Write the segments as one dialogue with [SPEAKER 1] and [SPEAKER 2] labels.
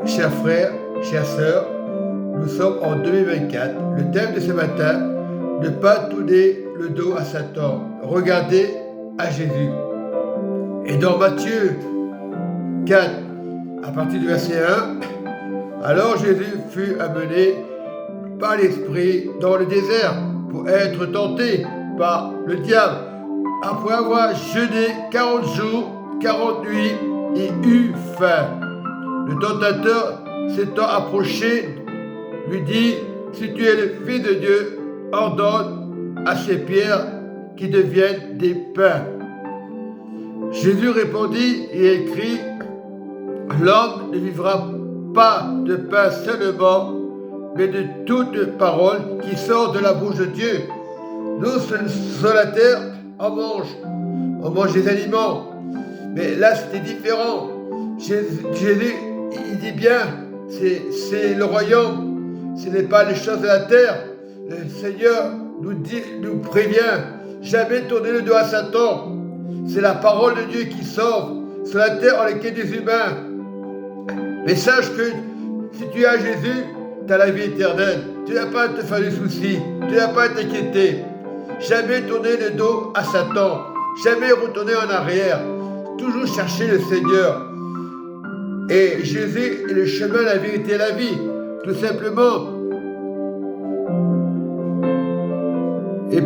[SPEAKER 1] chers frères, chères sœurs, nous sommes en 2024. Le thème de ce matin, ne pas tourner le dos à Satan. Regardez à Jésus. Et dans Matthieu 4, à partir du verset 1, alors Jésus fut amené par l'Esprit dans le désert pour être tenté par le diable. Après avoir jeûné 40 jours, 40 nuits, il eut faim. Le tentateur s'étant approché, lui dit, si tu es le Fils de Dieu, ordonne à ces pierres qui deviennent des pains. Jésus répondit et écrit, l'homme ne vivra pas de pain seulement, mais de toute parole qui sort de la bouche de Dieu. Nous, sur la terre, on mange des aliments. Mais là, c'était différent. Jésus, il dit bien, c'est le royaume, ce n'est pas les choses de la terre. Le Seigneur nous prévient, jamais tourner le dos à Satan. C'est la parole de Dieu qui sauve. Sur la terre, on est que des humains. Mais sache que si tu as Jésus, tu as la vie éternelle. Tu n'as pas à te faire des soucis. Tu n'as pas à t'inquiéter. Jamais tourner le dos à Satan. Jamais retourner en arrière. Toujours chercher le Seigneur. Et Jésus est le chemin, la vérité et la vie. Tout simplement. Et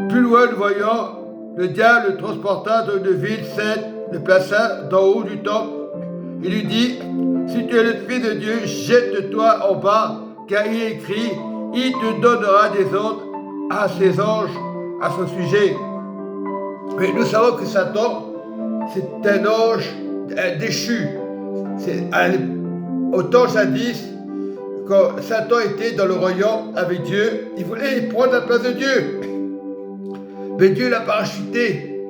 [SPEAKER 1] plus loin, nous voyons, le diable le transporta dans une ville sainte, le plaça d'en haut du temple. Il lui dit, si tu es le Fils de Dieu, jette-toi en bas, car il est écrit, il te donnera des ordres à ses anges à son sujet. Mais nous savons que Satan, c'est un ange déchu. Au temps jadis, quand Satan était dans le royaume avec Dieu, il voulait prendre la place de Dieu. Mais Dieu l'a parachuté.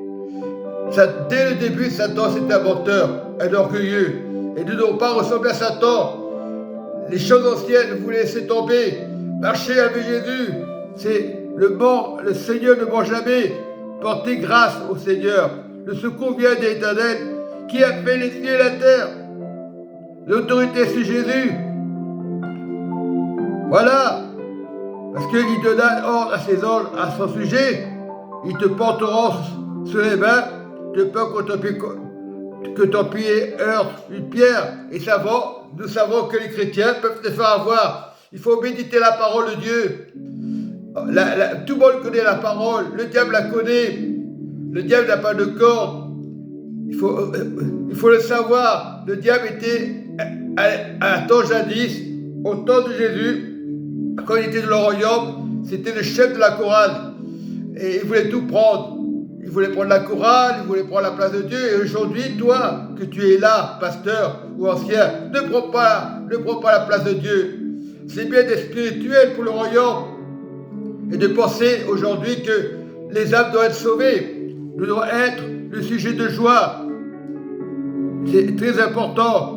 [SPEAKER 1] Dès le début, Satan, c'est un menteur, un orgueilleux. Et nous ne devons pas ressembler à Satan. Les choses anciennes, vous laissez tomber. Marchez avec Jésus. C'est le Seigneur ne ment jamais. Portez grâce au Seigneur. Le secours vient de l'Éternel qui a fait les cieux et la terre. L'autorité, c'est Jésus. Voilà. Parce qu'il donna ordre à ses anges à son sujet. Ils te porteront sur les mains de peur que ton pied heurte une pierre. Et nous savons que les chrétiens peuvent se faire avoir. Il faut méditer la parole de Dieu. Tout le monde connaît la parole. Le diable la connaît. Le diable n'a pas de corde. Il faut le savoir. Le diable était à un temps jadis, au temps de Jésus, quand il était dans le royaume, c'était le chef de la chorale. Et il voulait tout prendre. Il voulait prendre la chorale, il voulait prendre la place de Dieu. Et aujourd'hui, toi, que tu es là, pasteur ou ancien, ne prends pas la place de Dieu. C'est bien d'être spirituel pour le royaume. Et de penser aujourd'hui que les âmes doivent être sauvées. Nous devons être le sujet de joie. C'est très important.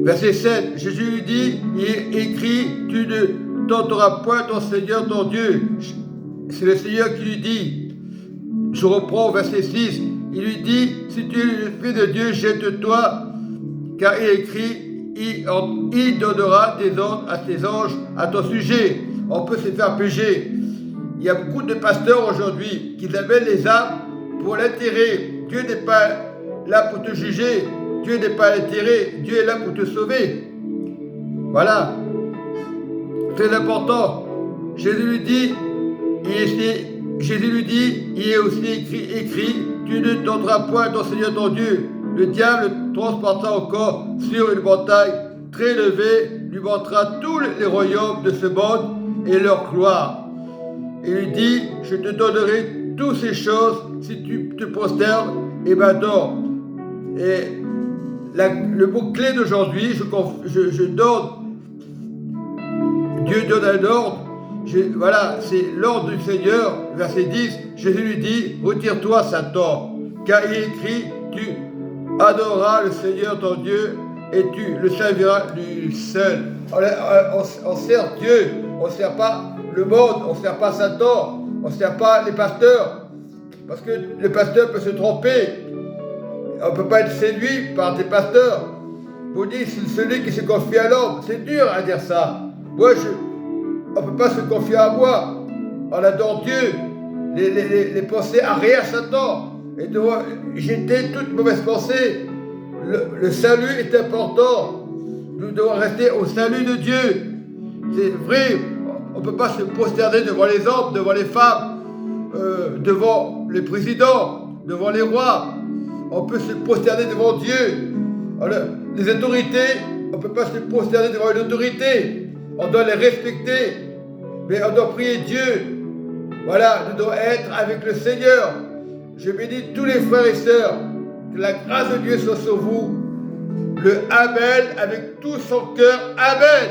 [SPEAKER 1] Verset 7, Jésus lui dit, il est écrit, tu ne tenteras point ton Seigneur, ton Dieu. C'est le Seigneur qui lui dit. Je reprends verset 6, il lui dit, si tu es le Fils de Dieu, jette-toi, car il est écrit, il donnera des ordres à ses anges à ton sujet. On peut se faire pécher. Il y a beaucoup de pasteurs aujourd'hui qui amènent les âmes pour l'intérêt. Dieu n'est pas là pour te juger. Dieu n'est pas l'intérêt. Dieu est là pour te sauver. Voilà. Très important. Jésus lui dit, il est aussi écrit, tu ne tenteras point ton Seigneur ton Dieu. Le diable transporta encore sur une montagne très élevée, lui montra tous les royaumes de ce monde et leur gloire. Il lui dit, je te donnerai toutes ces choses si tu te prosternes et m'adores. Et le mot-clé d'aujourd'hui, je donne, Dieu donne un ordre. Voilà, c'est l'ordre du Seigneur, verset 10. Jésus lui dit, retire-toi Satan, car il est écrit, tu adoreras le Seigneur ton Dieu et tu le serviras lui seul. On sert Dieu, on ne sert pas le monde, on ne sert pas Satan, on ne sert pas les pasteurs. Parce que le pasteur peut se tromper. On ne peut pas être séduit par des pasteurs. Vous dites, celui qui se confie à l'homme. C'est dur à dire ça. On ne peut pas se confier à moi. On adore Dieu. Les pensées arrière Satan. Et devant jeter toute mauvaise pensée. Le salut est important. Nous devons rester au salut de Dieu. C'est vrai. On ne peut pas se prosterner devant les hommes, devant les femmes, devant les présidents, devant les rois. On peut se prosterner devant Dieu. Alors, les autorités, on ne peut pas se prosterner devant une autorité. On doit les respecter. Mais on doit prier Dieu. Voilà, nous devons être avec le Seigneur. Je bénis tous les frères et sœurs. Que la grâce de Dieu soit sur vous. Le Amen avec tout son cœur. Amen.